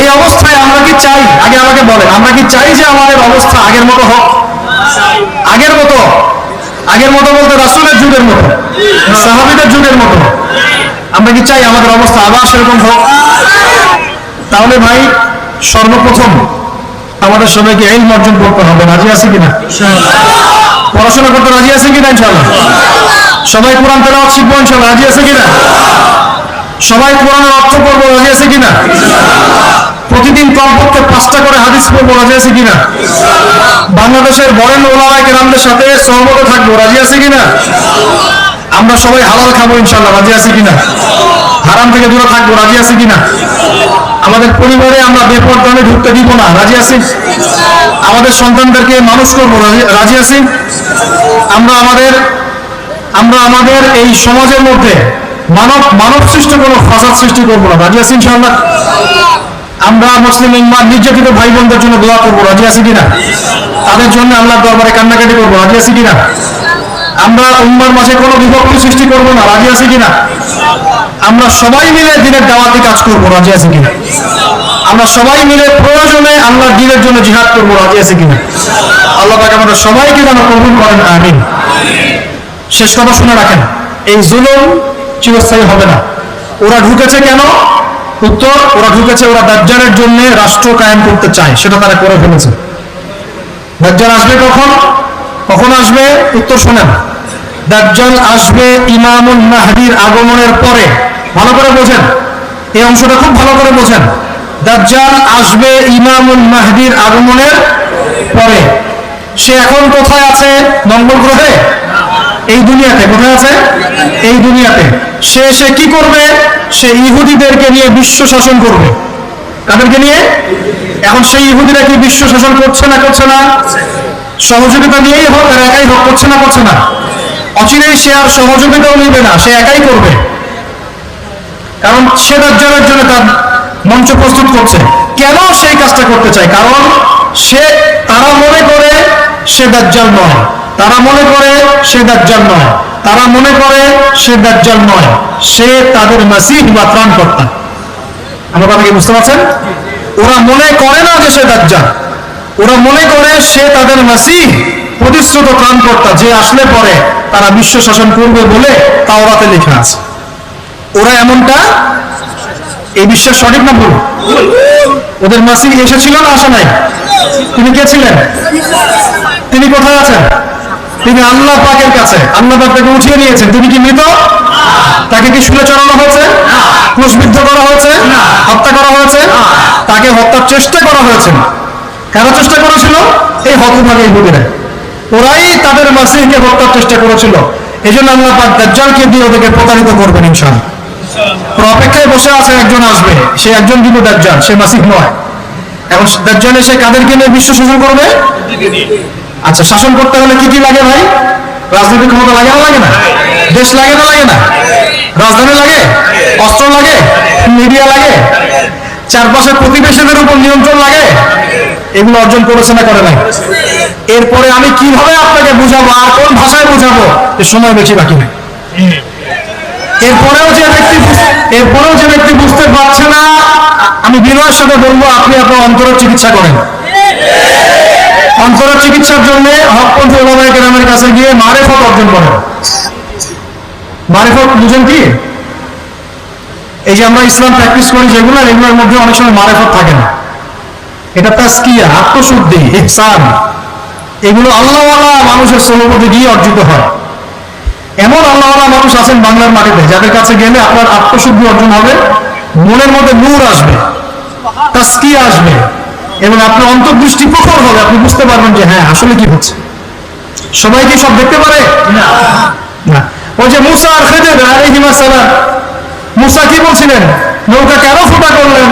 এই অবস্থায় আমরা কি চাই, আগে আমাকে বলেন, আমরা কি চাই যে আমাদের অবস্থা আগের মতো হোক? আগের মতো, আগের মতো বলতে রাসূলের যুগের মতো, সাহাবীদের যুগের মতো আমরা কি চাই আমাদের অবস্থা আবার সেরকম হোক? তাহলে ভাই সর্বপ্রথম আমাদের সবাইকে ইলম অর্জন করতে হবে। রাজি আছি কিনা? পড়াশোনা করতে রাজি আছি কিনা? ইনশাআল্লাহ। সবাই কোরআন তেলাওয়াত শিখবো ইনশাআল্লাহ। রাজি আছে কিনা? সবাই কোরআনের অর্থ করবো। রাজি আছে কিনা? প্রতিদিন কমপক্ষে 5টা করে হাদিস পড়বো। রাজি আছে কিনা? বাংলাদেশের বরেণ্য ওলামায়ে কেরামদের সাথে সহমতে থাকবো। রাজি আছে কিনা? আমরা সবাই হালাল খাবো ইনশাআল্লাহ। রাজি আছে কিনা? হারাম থেকে দূরে থাকবো। রাজি আছে কিনা? আমাদের পরিবারে আমরা বেপরদানে ঢুকতে দিব না। রাজি আছি? আমাদের সন্তানদেরকে মানুষ করবো। রাজি আছি? আমরা আমাদের এই সমাজের মধ্যে মানব সৃষ্ট কোনো ফাসাদ সৃষ্টি করবো না। রাজি আছি ইনশাআল্লাহ? আমরা মুসলিম উম্মাহ নির্যাতিত ভাই বোনদের জন্য দোয়া করবো। রাজি আছি কিনা? তাদের জন্য আল্লাহর দরবারে কান্নাকাটি করবো। রাজি আছি কিনা? আমরা উম্মার মাঝে কোনো বিভক্তি সৃষ্টি করবো না। রাজি আছি কিনা? আমরা সবাই মিলে দিনের দাওয়াতি কাজ করবো। রাজি আছি কিনা? আমরা সবাই মিলে প্রয়োজনে আল্লাহর দ্বীনের জন্য জিহাদ করবো। রাজি আছি কিনা? আল্লাহ পাক আমাদের সবাইকে যেন কবুল করেন, আমিন। শেষ কথা শুনে রাখেন, এই জুলুম চিরস্থায়ী হবে না। ওরা ঢুকেছে কেন? উত্তর, ওরা ঢুকেছে ওরা দাজ্জালের জন্য রাষ্ট্র কায়েম করতে চায়, সেটা তারা করে ফেলেছে। দাজ্জাল আসবে কখন? কখন আসবে? উত্তর শোনেন, দাজ্জাল আসবে ইমামুল মাহদির আগমনের পরে। ভালো করে বোঝেন, এই অংশটা খুব ভালো করে বোঝেন। দাজ্জাল আসবে ইমামুল মাহদির আগমনের পরে। সে এখন কোথায় আছে? মঙ্গল গ্রহে? এই দুনিয়াতে। কোথায় আছে? এই দুনিয়াতে। সে কি করবে? সে ইহুদিদেরকে নিয়ে বিশ্ব শাসন করবে। কাদেরকে নিয়ে? এখন সেই ইহুদিরা কি বিশ্ব শাসন করছে না করছে না? সহযোগিতা নিয়েই হোক আর একাই হোক, করছে না করছে না? অচিরেই সে আর সহযোগিতাও নিবে না, সে একাই করবে। কারণ সে দাজ্জালের জন্য তার মঞ্চ প্রস্তুত করছে। কেন সেই কাজটা করতে চায়? কারণ তারা মনে করে সে দাজ্জাল নয়, তারা মনে করে সে দাজ্জাল নয়, তারা মনে করে সে দাজ্জাল নয়, সে তাদের মাসিহ বা ত্রাণকর্তা। আমার কথা কি বুঝতে পারছেন? ওরা মনে করে না যে সে দাজ্জাল, ওরা মনে করে সে তাদের মাসিহ, প্রতিশ্রুত ত্রাণকর্তা, যে আসলে পরে তারা বিশ্ব শাসন করবে বলে তাওরাতে লেখা আছে। ওরা এমনটা, এই বিশ্বাস সঠিক না ভুল? ওদের মাসিহ এসেছিল না আসে নাই? তিনি কে ছিলেন? তিনি কোথায় আছেন? তিনি আল্লাহ পাকের কাছে। আল্লাহ পাক তাকে উঠিয়ে নিয়েছেন। তিনি কি মৃত? তাকে কি শুলে চড়ানো হয়েছে? ক্রুশবিদ্ধ করা হয়েছে? হত্যা করা হয়েছে? তাকে হত্যার চেষ্টা করা হয়েছে। কেন চেষ্টা করেছিল? এই হতভাগী ইহুদিরা, ওরাই তাদের মাসিহকে হত্যার চেষ্টা করেছিল। এই জন্য আল্লাহ পাক দাজ্জালকে দিয়ে ওদেরকে প্রতারিত করবেন ইনশাআল্লাহ। অপেক্ষায় বসে আছে, একজন আসবে, সে একজন কিন্তু দাজ্জাল, সে মাসিহ নয়। এখন দাজ্জাল এসে কাদেরকে নিয়ে বিশ্ব শাসন করবে? আচ্ছা, শাসন করতে হলে কি কি লাগে ভাই? রাজনৈতিক ক্ষমতা লাগে না লাগে না? দেশ লাগে না লাগে না? রাজধানী লাগে, অস্ত্র লাগে, মিডিয়া লাগে, চারপাশের প্রতিবেশীদের উপর নিয়ন্ত্রণ লাগে। এগুলো অর্জন করেছে না করে নাই? এরপরে আমি কিভাবে আপনাকে বুঝাবো আর কোন ভাষায় বুঝাবো, এর সময় বেশি বাকি নেই। এরপরেও যে ব্যক্তি বুঝতে পারছে না, আমি বিনয়ের সাথে বলবো, আপনি আপনার অন্তরের চিকিৎসা করেন। অন্তরের চিকিৎসার জন্য হকপন্থী ওলামায়ে কেরামের কাছে গিয়ে মারিফত অর্জন করেন। মারিফত বুঝেন কি? এই যে আমরা ইসলাম প্র্যাকটিস করি যেগুলো, এগুলোর মধ্যে অনেক সময় মারিফত থাকে না। এটা তাজকিয়া, আত্মশুদ্ধি, ইহসান, এগুলো আল্লাহওয়ালা মানুষের সোহবতে গিয়ে অর্জিত হয়। এমন আল্লাহওয়ালা মানুষ আছেন বাংলার মাটিতে, যাদের কাছে গেলে আপনার আত্মশুদ্ধি অর্জন হবে, মনের মধ্যে নূর আসবে, তাজকিয়া আসবে, এবং আপনার অন্তর্দৃষ্টি প্রখর হবে। আপনি বুঝতে পারবেন যে হ্যাঁ, আসলে কি হচ্ছে। সবাই কি সব দেখতে পারে? না। ওই যে মুসা আর খিজির আলাইহিস সালাম, মুসা কি বলছিলেন? নৌকা কেন ফুটা করলেন?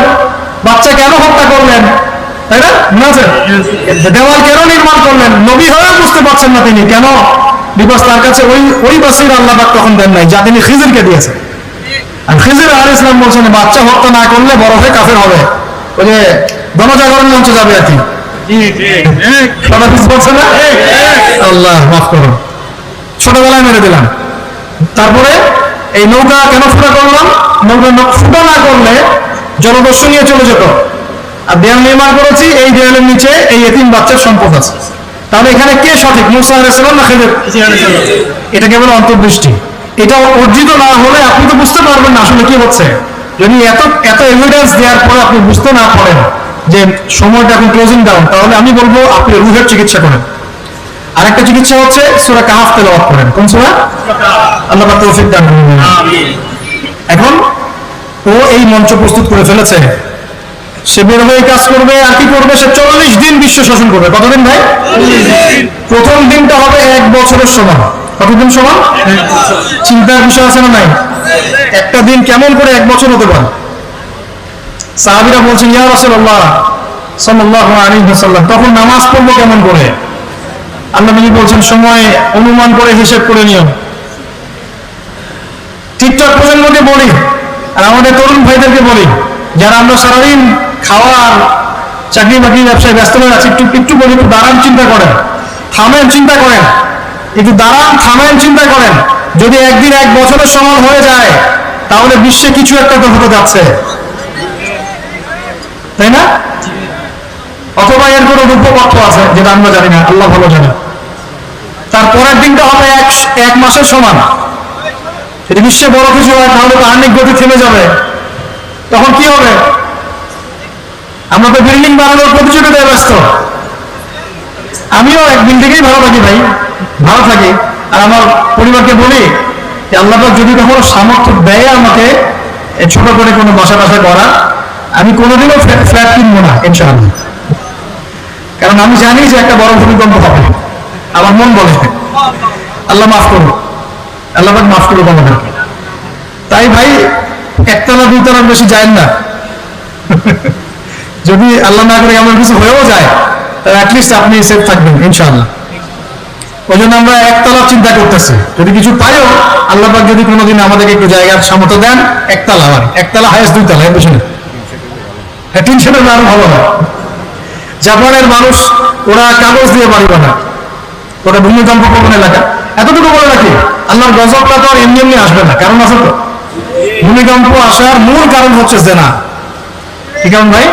বাচ্চা কেন হত্যা করলেন? তাই না? দেওয়াল কেন নির্মাণ করলেন? নবী হয়ে বুঝতে পারছেন না তিনি কেন? বিকজ তার কাছে ওই বাসির আল্লাহ পাক তখন দেন নাই, যা তিনি খিজিরকে দিয়েছেন। আর খিজির আলাইহিস সালাম বলছেন, বাচ্চা হত্যা না করলে বড় হয়ে কাফের হবে। ওই যে গণজাগরণ মঞ্চে যাবে আর কি। আল্লাহ মাফ করুন, ছোটবেলায় মেরে দিলাম। তারপরে এই নৌকা কেন ফুটা করলাম? নৌকা ফুটা না করলে জলদস্যু নিয়ে চলে যেত, আর দেয়াল নির্মাণ করেছি, এই দেয়ালের নিচে এই এতিম বাচ্চার সম্পদ আছে। তাহলে এখানে কে সঠিক, মুসা আলাইহিস সালাম না খিজির? এটা কেবল অন্তর্দৃষ্টি। এটা অর্জিত না হলে আপনি তো বুঝতে পারবেন না আসলে কি হচ্ছে। যদি এত এত এভিডেন্স দেওয়ার পরে আপনি বুঝতে না পারেন যে সময়টা এখন ক্লোজিং ডাউন, তাহলে আমি বলবো আপনি রুহের চিকিৎসা করেন। আরেকটা চিকিৎসা হচ্ছে সূরা কাহাফ তেলাওয়াত করেন। কোন সূরা? আল্লাহ পাক তৌফিক দান করুন। এখন ও এই মঞ্চ প্রস্তুত করে ফেলেছে, সে বের হয়ে কাজ করবে। আর কি করবে? সে 40 দিন বিশ্ব শাসন করবে। কতদিন ভাই? প্রথম দিনটা হবে 1 বছরের সমান। কতদিন সমান? চিন্তার বিষয় আছে না নাই? একটা দিন কেমন করে 1 বছর হতে পারে? সাহাবীরা বলছেন, ইয়া রাসূলুল্লাহ সাল্লাল্লাহু আলাইহি ওয়াসাল্লাম, তখন নামাজ পড়বো কেমন করে? আল্লাহ নবী বলছেন, সময় অনুমান করে হিসেব করে নিও। টিকটক প্রজন্মকে বলি আর আমাদের তরুণ ভাইদেরকে বলি, যারা আমরা সারাদিন খাওয়ার চাকরি বাকরি ব্যবসায় ব্যস্ত হয়ে আছি, একটু বলি, একটু দাঁড়ান, চিন্তা করেন, থামেন, চিন্তা করেন, একটু দাঁড়ান, থামেন, চিন্তা করেন। যদি একদিন 1 বছরের সমান হয়ে যায়, তাহলে বিশ্বে কিছু একটা তো হতে যাচ্ছে, তাই না? অথবা এর কোনো রূপপক্ষ আছে যেটা আমরা জানি না, আল্লাহ ভালো জানে। তারপরের দিনটা হবে 1 মাসের সমান। যদি বিশ্বে বড় কিছু হয়, তাহলে তো আর্নিক গতি থেমে যাবে। তখন কি হবে? আমরা তো বিল্ডিং বানানোর প্রতিযোগিতায় ব্যস্ত। আমিও এক বিল্ডিংয়েই ভালো থাকি ভাই, ভালো থাকি। আর আমার পরিবারকে বলি যে আল্লাহ পাক যদি কখনো সামর্থ্য দেয় আমাকে ছোট করে কোনো বাসা করা, আমি কোনোদিনও ফ্ল্যাট কিনবো না ইনশাআল্লাহ। কারণ আমি জানি যে একটা বড় ভূমিকম্প হবে। আমার মন বলে, আল্লাহ মাফ করুন, আল্লাহ পাক মাফ করুক আমাদেরকে। তাই ভাই 1 তলা 2 তলার বেশি যায় না। যদি আল্লাহ না করে এমন কিছু হয়েও যায়, তাহলে অ্যাটলিস্ট আপনি সেফ থাকবেন ইনশাআল্লাহ। ওই জন্য আমরা 1 তলার চিন্তা করতেছি। যদি কিছু পাইও, আল্লাহ পাক যদি কোনোদিন আমাদেরকে একটু জায়গার সামর্থ্য দেন, 1 তলা হয়, 1 তলা হায়েস্ট 2 তলা, এর বেশি না। টিন শেডের আরো ভালো হয়। জাপানের মানুষ ওরা কাগজ দিয়ে বাড়ি বানায়, ওরা ভূমিকম্প প্রবণ এলাকা। এতটুকু বলে রাখি, আল্লাহর গজবটা তো আর এমনি এমনি আসবে না, কারণ আছে তো। ভূমিকম্প আসার মূল কারণ হচ্ছে জেনা। কি কারণ ভাই?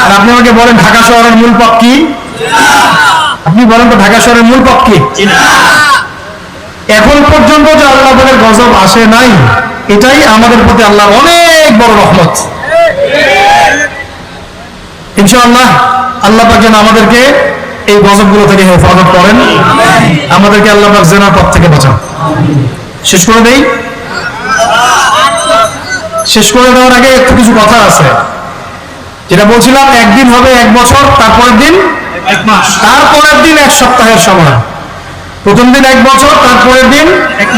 আর আপনি আমাকে বলেন ঢাকা শহরের মূল পাপ কি? আপনি বলেন তো ঢাকা শহরের মূল পাপ কি? এখন পর্যন্ত যে আল্লাহ পাকের গজব আসে নাই, এটাই আমাদের প্রতি আল্লাহর অনেক বড় রহমত। ইনশাআল্লাহ আল্লাহ পাক যেন আমাদেরকে এই গজবগুলো থেকে হেফাজত করেন, আমাদেরকে আল্লাহ পাক জেনার পাপ থেকে বাঁচান। শেষ করে দেই। শেষ করে দেওয়ার আগে একটু কিছু কথা আছে, যেটা বলছিলাম, একদিন হবে 1 বছর, তারপরের দিন 1 মাস, তারপরের দিন 1 সপ্তাহের সমান। প্রথম দিন 1 বছর, তারপরের দিন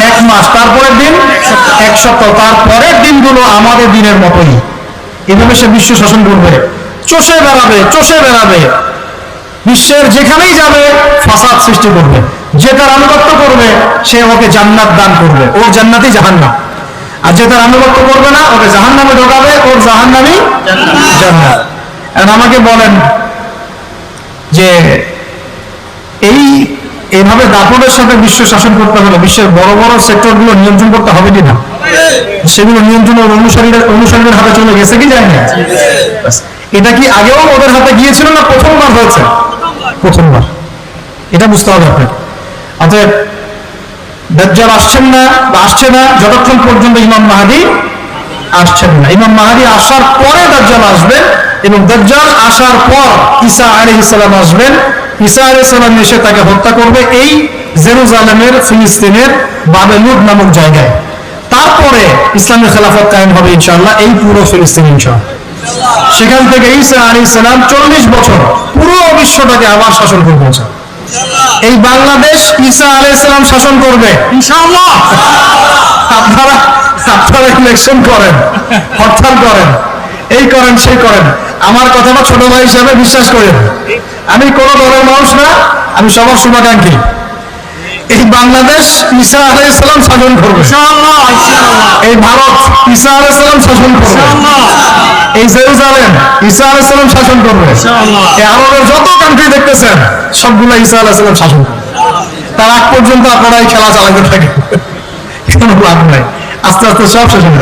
1 মাস, তারপরের দিন 1 সপ্তাহ, তারপরের দিনগুলো আমাদের দিনের মতোই। এভাবে সে বিশ্ব শাসন করবে, চষে বেড়াবে, চষে বেড়াবে। বিশ্বের যেখানেই যাবে ফাসাদ সৃষ্টি করবে। যে তার আনুগত্য করবে সে ওকে জান্নাত দান করবে, ওর জান্নাতই জাহান্নাম। আর যে তার আনুগত্য করবে না, ওকে জাহান্নামে ঢোকাবে, ওর জাহান্নামই জান্নাত। এখন আমাকে বলেন যে এইভাবে দাপটের সাথে বিশ্ব শাসন করতে হলে বিশ্বের বড় বড় সেক্টরগুলো নিয়ন্ত্রণ করতে হবে কিনা? সেগুলো নিয়ন্ত্রণের অনুসারীদের হাতে চলে গেছে কি যায় না? এটা কি আগেও ওদের হাতে গিয়েছিল না প্রথমবার হয়েছে? প্রথমবার। এটা বুঝতে হবে আপনাকে। অতএব দাজ্জাল আসছেন না বা আসছে না যতক্ষণ পর্যন্ত ইমাম মাহদী আসছেন না। ইমাম মাহদী আসার পরে দাজ্জাল আসবেন, এবং দাজ্জাল আসার পর ঈসা আলাইহিস সালাম আসবেন। ঈসা আলাইহিস সালাম এসে তাকে হত্যা করবে এই জেরুজালেমের ফিলিস্তিনের বাবেলুদ নামক জায়গায়। তারপরে ইসলামের খেলাফত কায়েম হবে ইনশাআল্লাহ এই পুরো ফিলিস্তিন ইনশাআল্লাহ। সেখান থেকে ঈসা আলাইহিস সালাম 40 বছর পুরো বিশ্বটাকে আবার শাসন করবেন। এই বাংলাদেশ ঈসা আলাইহিস সালাম শাসন করবে ইনশাআল্লাহ। আপনারা ইলেকশন করেন, হরতাল করেন, এই করেন সেই করেন, আমার কথাটা ছোট ভাই হিসাবে বিশ্বাস করেন। আমি কোন দলের মানুষ না, আমি সবার শুভাকাঙ্ক্ষী। এই বাংলাদেশ ঈসা আলাইহিস সালাম শাসন করবে ইনশাআল্লাহ। এই ভারত ঈসা আলাইহিস সালাম শাসন করবে ইনশাআল্লাহ। এই জেরুজালেম ঈসা আলাইহিস সালাম শাসন করবে ইনশাআল্লাহ। এই আরবের যত কান্ট্রি দেখতেছেন সবগুলো ঈসা আলাইহিস সালাম শাসন করবে। তার আগ পর্যন্ত আপনারা এই খেলা চালাতে থাকেন, কোনো লাভ নাই। আস্তে আস্তে সব শেষ হয়ে যাবে।